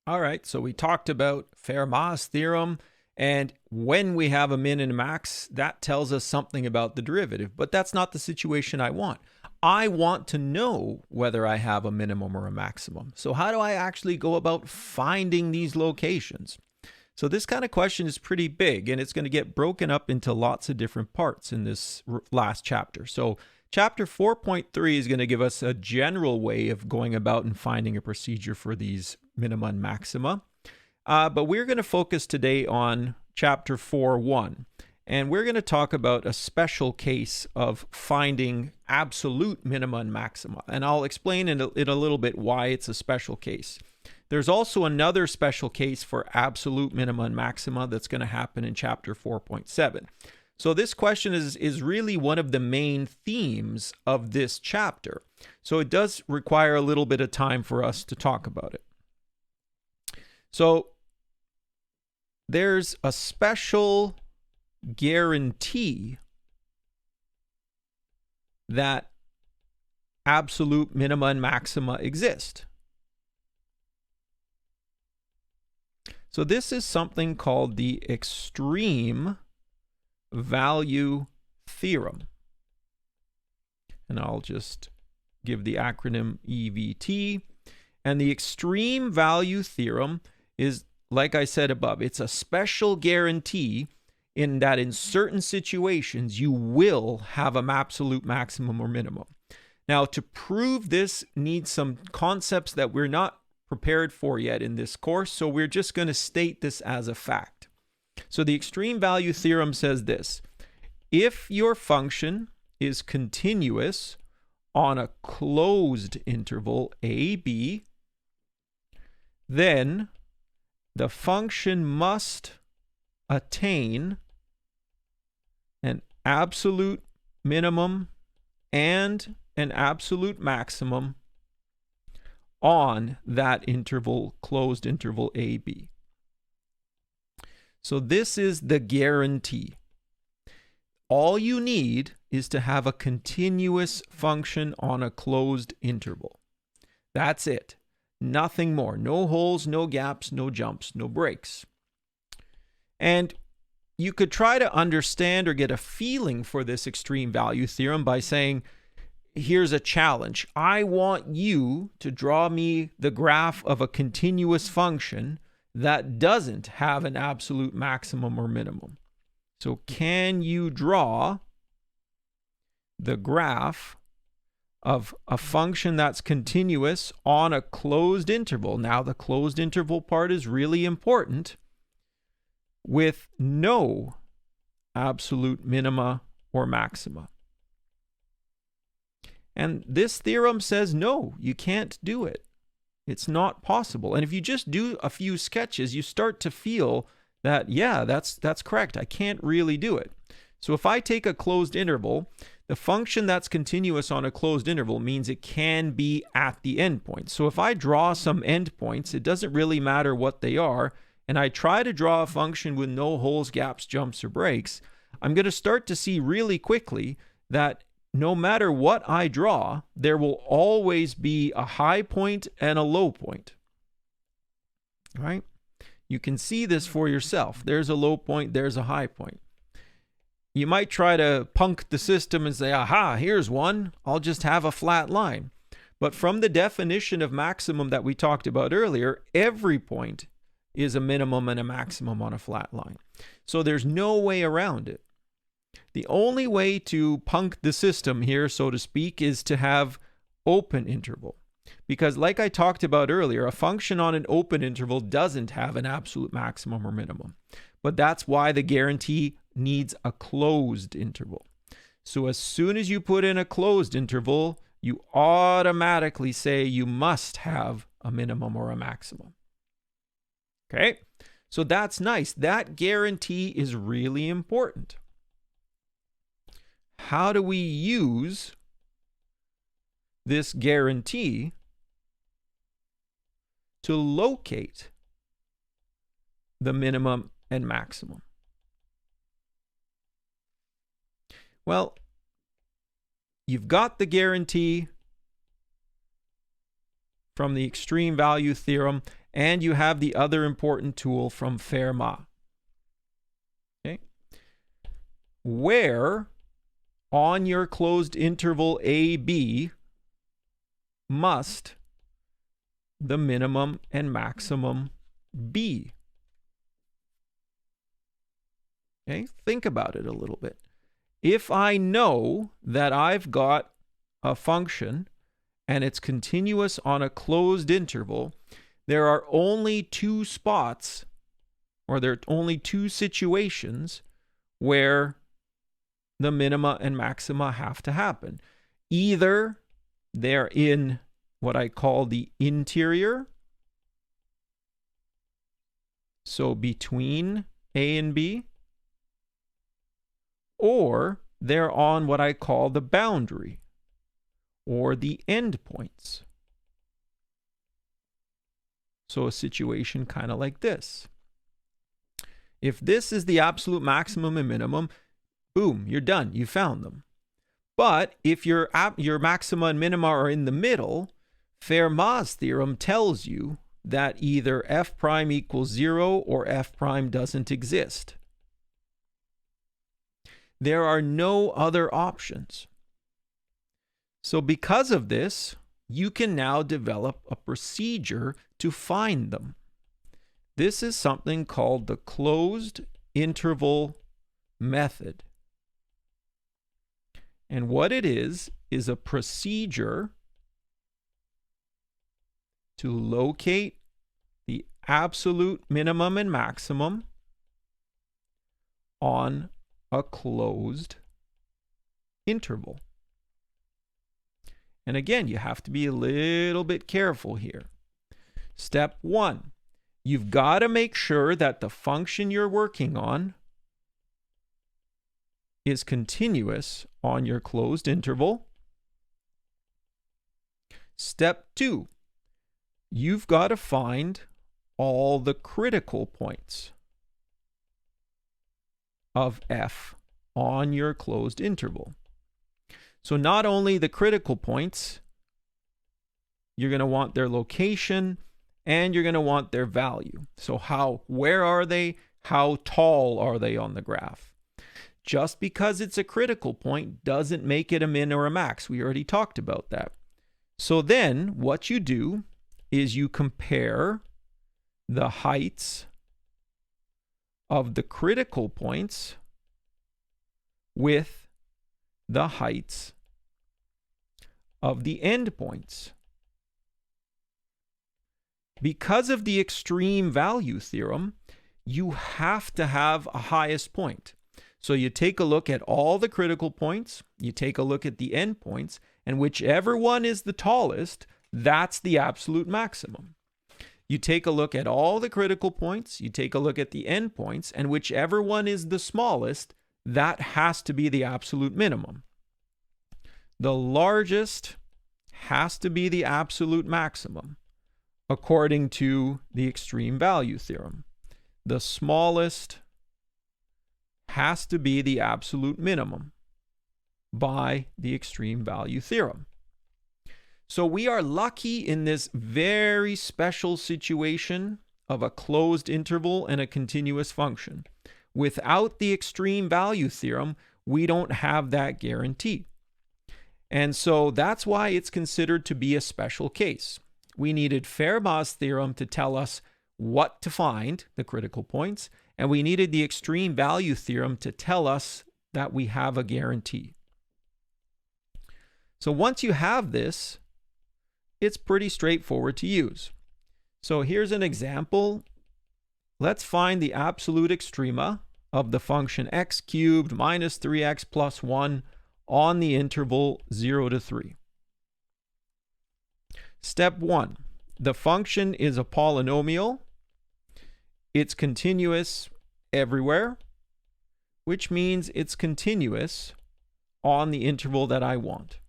All right, so we talked about Fermat's theorem, and when we have a min and a max, that tells us something about the derivative, but that's not the situation I want. I want to know whether I have a minimum or a maximum. So how do I actually go about finding these locations? So this kind of question is pretty big, and it's going to get broken up into lots of different parts in this last chapter. So chapter 4.3 is going to give us a general way of going about and finding a procedure for these minima and maxima. But we're going to focus today on chapter 4.1. And we're going to talk about a special case of finding absolute minima and maxima. And I'll explain in a little bit why it's a special case. There's also another special case for absolute minima and maxima that's going to happen in chapter 4.7. So this question is really one of the main themes of this chapter. So it does require a little bit of time for us to talk about it. So there's a special guarantee that absolute minima and maxima exist. So this is something called the extreme value theorem. And I'll just give the acronym EVT. And the extreme value theorem is, like I said above, it's a special guarantee in that in certain situations you will have an absolute maximum or minimum. Now, to prove this needs some concepts that we're not prepared for yet in this course, so we're just going to state this as a fact. So the extreme value theorem says this: if your function is continuous on a closed interval a, b, then the function must attain an absolute minimum and an absolute maximum on that interval, closed interval a, b. So this is the guarantee. All you need is to have a continuous function on a closed interval. That's it. Nothing more. No holes, no gaps, no jumps, no breaks. And you could try to understand or get a feeling for this extreme value theorem by saying, here's a challenge. I want you to draw me the graph of a continuous function that doesn't have an absolute maximum or minimum. So can you draw the graph of a function that's continuous on a closed interval? Now, the closed interval part is really important, with no absolute minima or maxima. And this theorem says, no, you can't do it. It's not possible. And if you just do a few sketches, you start to feel that, yeah, that's correct. I can't really do it. So if I take a closed interval, the function that's continuous on a closed interval means it can be at the endpoint. So if I draw some endpoints, it doesn't really matter what they are, and I try to draw a function with no holes, gaps, jumps, or breaks, I'm going to start to see really quickly that no matter what I draw, there will always be a high point and a low point. All right? You can see this for yourself. There's a low point, there's a high point. You might try to punk the system and say, aha, here's one. I'll just have a flat line. But from the definition of maximum that we talked about earlier, every point is a minimum and a maximum on a flat line. So there's no way around it. The only way to punk the system here, so to speak, is to have open interval. Because like I talked about earlier, a function on an open interval doesn't have an absolute maximum or minimum. But that's why the guarantee needs a closed interval. So as soon as you put in a closed interval, you automatically say you must have a minimum or a maximum. Okay? So that's nice. That guarantee is really important. How do we use this guarantee to locate the minimum and maximum? Well, you've got the guarantee from the extreme value theorem, and you have the other important tool from Fermat. Okay? Where on your closed interval AB must the minimum and maximum be? Okay, think about it a little bit. If I know that I've got a function and it's continuous on a closed interval, there are only two spots, or there are only two situations where the minima and maxima have to happen. Either they're in what I call the interior, so between A and B, or they're on what I call the boundary, or the endpoints. So a situation kind of like this. If this is the absolute maximum and minimum, boom, you're done. You found them. But if your maxima and minima are in the middle, Fermat's theorem tells you that either f prime equals 0 or f prime doesn't exist. There are no other options. So because of this, you can now develop a procedure to find them. This is something called the closed interval method. And what it is a procedure to locate the absolute minimum and maximum on a closed interval. And again, you have to be a little bit careful here. Step 1, you've got to make sure that the function you're working on is continuous on your closed interval. Step 2, you've got to find all the critical points of f on your closed interval. So not only the critical points, you're going to want their location and you're going to want their value. So where are they? How tall are they on the graph? Just because it's a critical point doesn't make it a min or a max. We already talked about that. So then what you do is you compare the heights of the critical points with the heights of the endpoints. Because of the extreme value theorem, you have to have a highest point. So you take a look at all the critical points, you take a look at the endpoints, and whichever one is the tallest, that's the absolute maximum. You take a look at all the critical points, you take a look at the endpoints, and whichever one is the smallest, that has to be the absolute minimum. The largest has to be the absolute maximum, according to the extreme value theorem. The smallest has to be the absolute minimum by the extreme value theorem. So we are lucky in this very special situation of a closed interval and a continuous function. Without the extreme value theorem, we don't have that guarantee. And so that's why it's considered to be a special case. We needed Fermat's theorem to tell us what to find, the critical points, and we needed the extreme value theorem to tell us that we have a guarantee. So once you have this, it's pretty straightforward to use. So here's an example. Let's find the absolute extrema of the function x cubed minus 3x plus 1 on the interval 0 to 3. Step 1. The function is a polynomial. It's continuous everywhere, which means it's continuous on the interval that I want.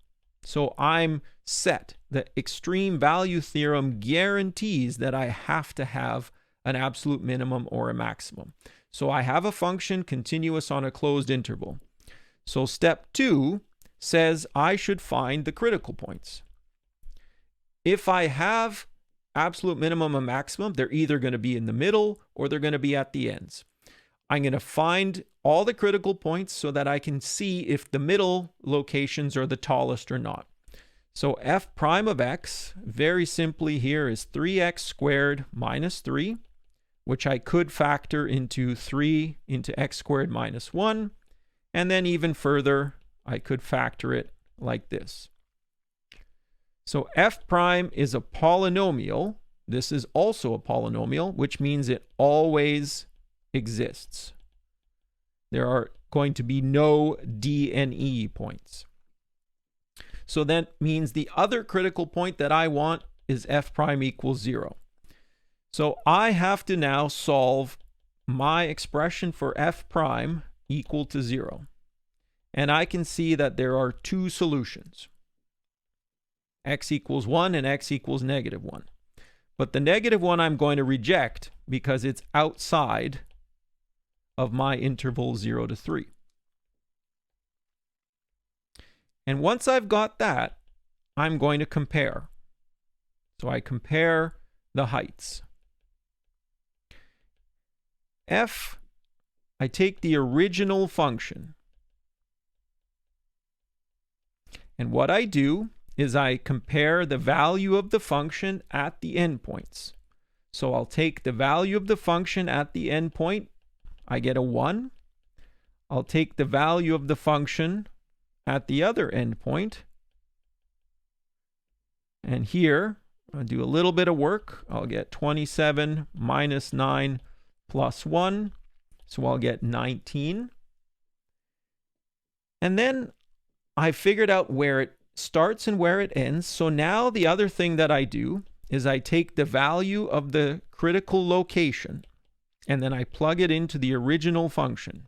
So I'm set. The extreme value theorem guarantees that I have to have an absolute minimum or a maximum. So I have a function continuous on a closed interval. So step 2 says I should find the critical points. If I have absolute minimum and maximum, they're either going to be in the middle or they're going to be at the ends. I'm going to find all the critical points so that I can see if the middle locations are the tallest or not. So f prime of x, very simply here, is 3x squared minus 3, which I could factor into 3 into x squared minus 1. And then even further, I could factor it like this. So f prime is a polynomial. This is also a polynomial, which means it always exists. There are going to be no D and E points. So that means the other critical point that I want is f prime equals 0. So I have to now solve my expression for f prime equal to 0. And I can see that there are two solutions. X equals 1 and x equals negative 1. But the negative one I'm going to reject because it's outside of my interval 0 to 3. And once I've got that, I'm going to compare. So I compare the heights. F, I take the original function. And what I do is I compare the value of the function at the endpoints. So I'll take the value of the function at the endpoint. I get a 1. I'll take the value of the function at the other endpoint. And here, I'll do a little bit of work. I'll get 27 minus 9 plus 1. So I'll get 19. And then I figured out where it starts and where it ends. So now the other thing that I do is I take the value of the critical location and then I plug it into the original function.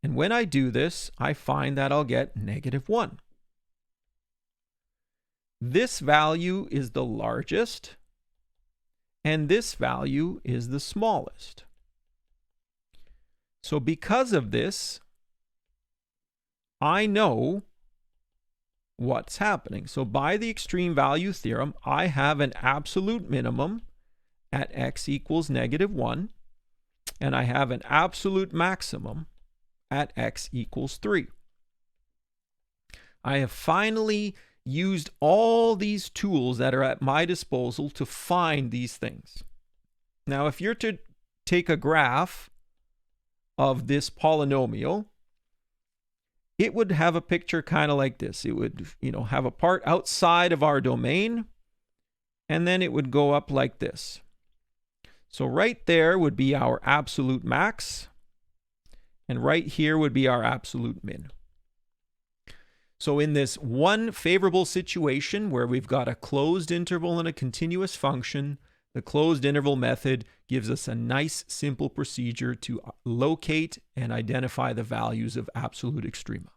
And when I do this, I find that I'll get negative 1. This value is the largest, and this value is the smallest. So because of this, I know what's happening. So by the extreme value theorem, I have an absolute minimum at x equals negative 1, and I have an absolute maximum at x equals 3. I have finally used all these tools that are at my disposal to find these things. Now, if you're to take a graph of this polynomial, it would have a picture kind of like this. It would, have a part outside of our domain, and then it would go up like this. So right there would be our absolute max, and right here would be our absolute min. So in this one favorable situation where we've got a closed interval and a continuous function, the closed interval method gives us a nice, simple procedure to locate and identify the values of absolute extrema.